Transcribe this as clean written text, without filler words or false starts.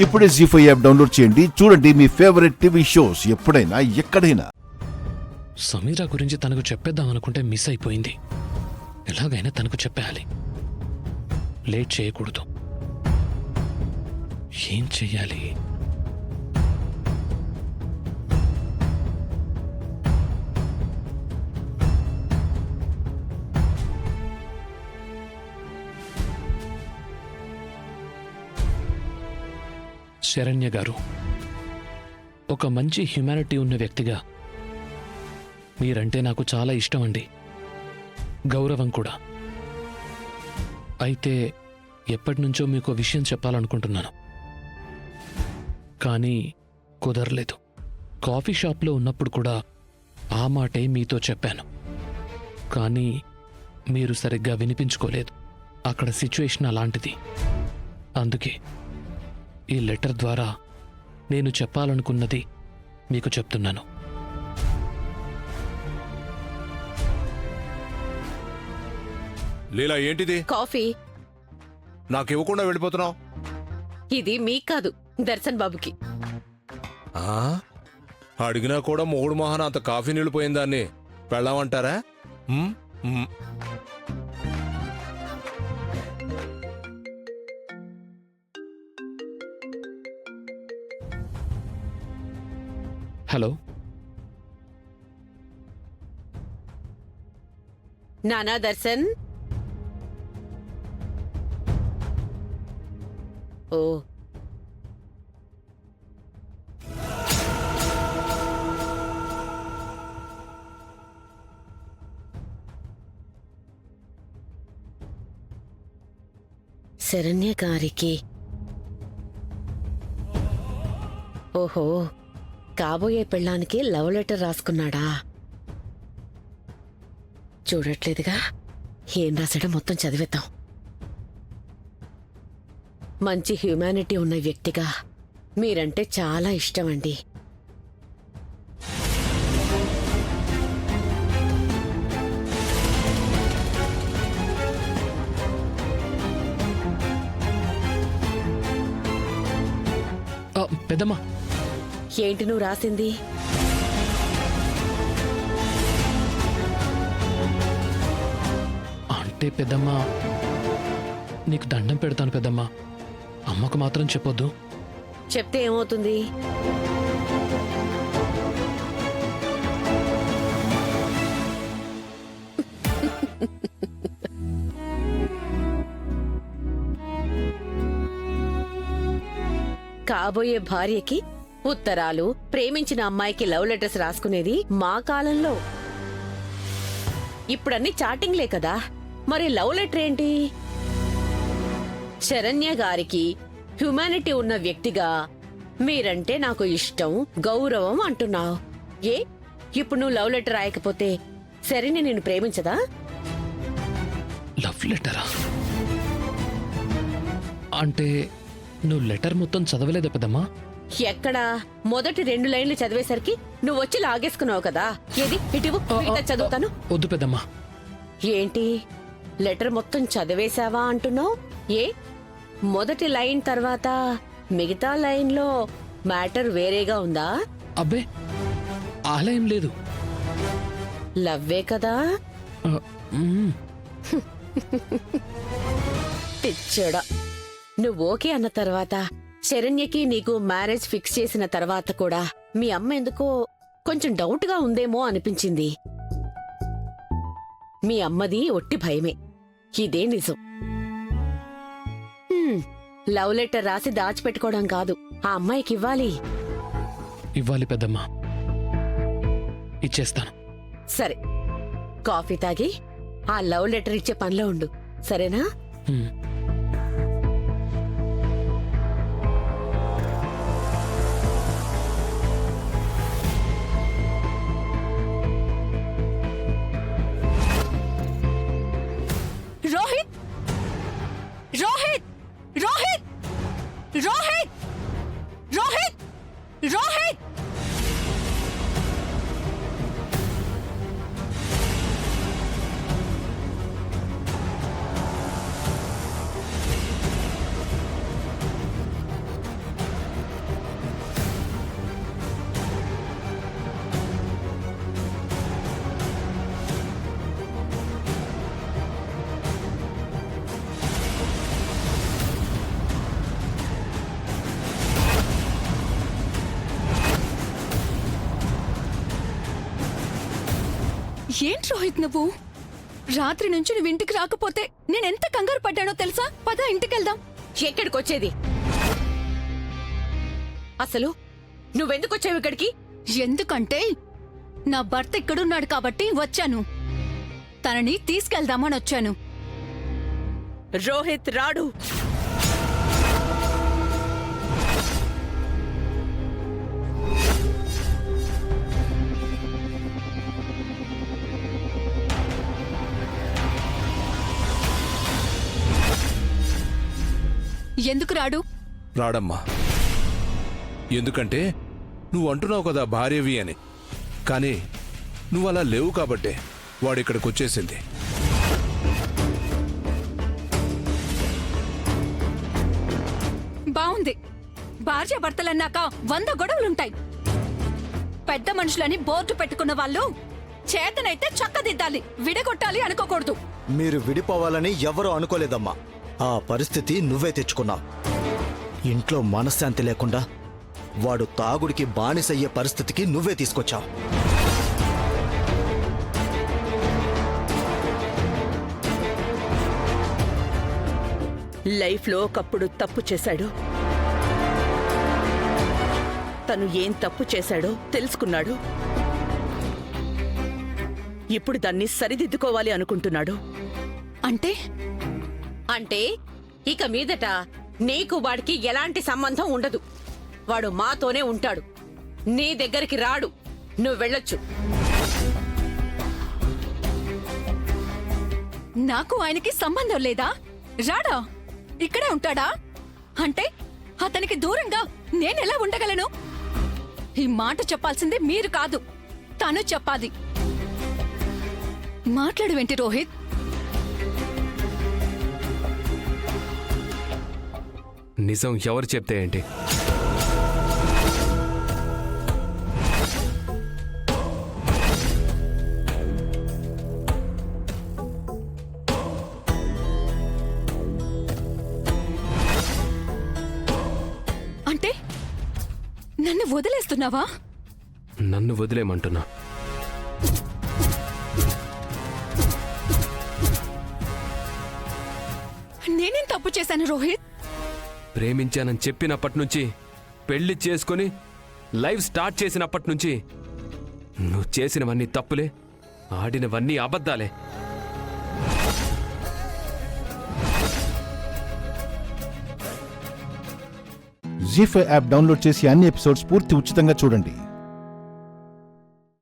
ఇప్పుడే జీ5 app download చేయండి. చూడండి మీ ఫేవరెట్ టీవీ షోస్ ఎప్పుడైనా ఎక్కడైనా. సమీరా గురించి తనకు చెప్పేద్దాం అనుకుంటే మిస్ అయిపోయింది. ఎలాగైనా తనకు చెప్పేయాలి. లేట్ చేయకూడదు. ఏం చెయ్యాలి? శరణ్య గారు, ఒక మంచి హ్యుమానిటీ ఉన్న వ్యక్తిగా మీరంటే నాకు చాలా ఇష్టం అండి, గౌరవం కూడా. అయితే ఎప్పటినుంచో మీకు విషయం చెప్పాలనుకుంటున్నాను, కానీ కుదరలేదు. కాఫీ షాప్లో ఉన్నప్పుడు కూడా ఆ మాటే మీతో చెప్పాను, కానీ మీరు సరిగ్గా వినిపించుకోలేదు. అక్కడ సిచ్యువేషన్ అలాంటిది. అందుకే ఈ లెటర్ ద్వారా నేను చెప్పాలనుకున్నది మీకు చెప్తున్నాను. లీలా, ఏంటిది? కాఫీ. నాకివ్వకుండా వెళ్ళిపోతున్నావు? ఇది మీకు కాదు, దర్శన్ బాబుకి. అడిగినా కూడా మొగుడు మొహన అంత కాఫీ నీళ్లు పోయిందాన్ని పెళ్ళామంటారా? హలో నానా దర్శన్. ఓ, శరణ్య గారికి. ఓహో, కాబోయే పెళ్ళానికి లవ్ లెటర్ రాసుకున్నాడా? చూడట్లేదుగా, ఏం రాశాడో మొత్తం చదివేద్దాం. మంచి హ్యుమానిటీ ఉన్న వ్యక్తిగా మీరంటే చాలా ఇష్టమండి. పెద్దమ్మా, ఏంటి నువ్వు రాసింది? అంటే పెద్దమ్మా, నీకు దండం పెడతాను పెద్దమ్మా, అమ్మకు మాత్రం చెప్పొద్దు. చెప్తే ఏమవుతుంది? కాబోయే భార్యకి ఉత్తరాలు, ప్రేమించిన అమ్మాయికి లవ్ లెటర్స్ రాసుకునేది మా కాలంలో. ఇప్పుడన్నీ చాటింగ్లే కదా, మరి లవ్ లెటర్ ఏంటి? శరణ్య గారికి హ్యుమానిటీ ఉన్న వ్యక్తిగా మీరంటే నాకు ఇష్టం, గౌరవం అంటున్నావు. ఏ, ఇప్పుడు నువ్వు లవ్ లెటర్ రాయకపోతే శరణ్య నిన్ను ప్రేమించదా? లవ్ లెటరా? అంటే నువ్వు లెటర్ మొత్తం చదవలేదా పెద్దమ్మా? ఎక్కడా? మొదటి 2 లైన్లు చదివేసరికి నువ్వు వచ్చి లాగేసుకున్నావు కదా. ఏది ఇటివు, మిగతా చదువుతాను. వద్దు పెద్దమ్మా. ఏంటి, లెటర్ మొత్తం చదివేశావా అంటున్నావు? ఏ, మొదటి లైన్ తర్వాత మిగతా లైన్లో మ్యాటర్ వేరేగా ఉందా? అబ్బే, అలా ఏం లేదు. లవ్వే కదా. పిచ్చడా, నువ్వు ఓకే అన్న తర్వాత, శరణ్యకి నీకు మ్యారేజ్ ఫిక్స్ చేసిన తర్వాత కూడా మీ అమ్మ ఎందుకో కొంచెం డౌట్గా ఉందేమో అనిపించింది. మీ అమ్మది ఒట్టి భయమే, ఇదే నిజం. లవ్ లెటర్ రాసి దాచిపెట్టుకోవడం కాదు, ఆ అమ్మాయికి ఇవ్వాలి. ఇవ్వాలి పెద్దమ్మా, ఇచ్చేస్తాను. సరే, కాఫీ తాగి ఆ లవ్ లెటర్ ఇచ్చే పనిలో ఉండు, సరేనా? రోహిత్, రోహిత్, రోహిత్, రోహిత్, రోహిత్, రోహిత్. ఏంటి రోహిత్ నువ్వు? రాత్రి నుంచి నువ్వు ఇంటికి రాకపోతే నేనెంత కంగారు పడ్డానో తెలుసా? పద ఇంటికెళ్దాం. ఎక్కడికొచ్చేది? అసలు నువ్వెందుకు వచ్చావు ఇక్కడికి? ఎందుకంటే నా భర్త ఇక్కడున్నాడు కాబట్టి వచ్చాను. తనని తీసుకెళ్దామని వచ్చాను. రోహిత్ రాడు. ఎందుకు రాడు? రాడమ్మా. ఎందుకంటే నువ్వు అంటున్నావు కదా భార్యవి అని, కానీ నువ్వు అలా లేవు కాబట్టే వాడు ఇక్కడికి వచ్చేసింది. బావుంది. భార్యాభర్తలన్నాక 100 గొడవలుంటాయి. పెద్ద మనుషులని బోర్డు పెట్టుకున్న వాళ్ళు చేతనైతే చక్కదిద్దాలి, విడగొట్టాలి అనుకోకూడదు. మీరు విడిపోవాలని ఎవరూ అనుకోలేదమ్మా. ఆ పరిస్థితి నువ్వే తెచ్చుకున్నావు. ఇంట్లో మనశ్శాంతి లేకుండా వాడు తాగుడికి బానిసయ్యే పరిస్థితికి నువ్వే తీసుకొచ్చావు. లైఫ్లో ఒకప్పుడు తప్పు చేశాడు. తను ఏం తప్పు చేశాడో తెలుసుకున్నాడు. ఇప్పుడు దాన్ని సరిదిద్దుకోవాలి అనుకుంటున్నాడు. అంటే అంటే ఇక మీదట నీకు వాడికి ఎలాంటి సంబంధం ఉండదు. వాడు మాతోనే ఉంటాడు, నీ దగ్గరికి రాడు. నువ్వు వెళ్ళొచ్చు. నాకు ఆయనకి సంబంధం లేదా? రాడా? ఇక్కడే ఉంటాడా? అంటే అతనికి దూరంగా నేనెలా ఉండగలను? ఈ మాట చెప్పాల్సిందే మీరు కాదు, తను చెప్పాలి. మాట్లాడువేంటి రోహిత్? నిజం ఎవరు చెప్తే ఏంటి? అంటే నన్ను వదిలేస్తున్నావా? నన్ను వదిలేమంటున్నా. నేనేం తప్పు చేశాను రోహిత్? ప్రేమించానని చెప్పినప్పటి నుంచి, పెళ్లి చేసుకుని లైఫ్ స్టార్ట్ చేసినప్పటి నుంచి నువ్వు చేసినవన్నీ తప్పులే, ఆడినవన్నీ అబద్ధాలే. జీ5 యాప్ డౌన్లోడ్ చేసి అన్ని ఎపిసోడ్స్ పూర్తి ఉచితంగా చూడండి.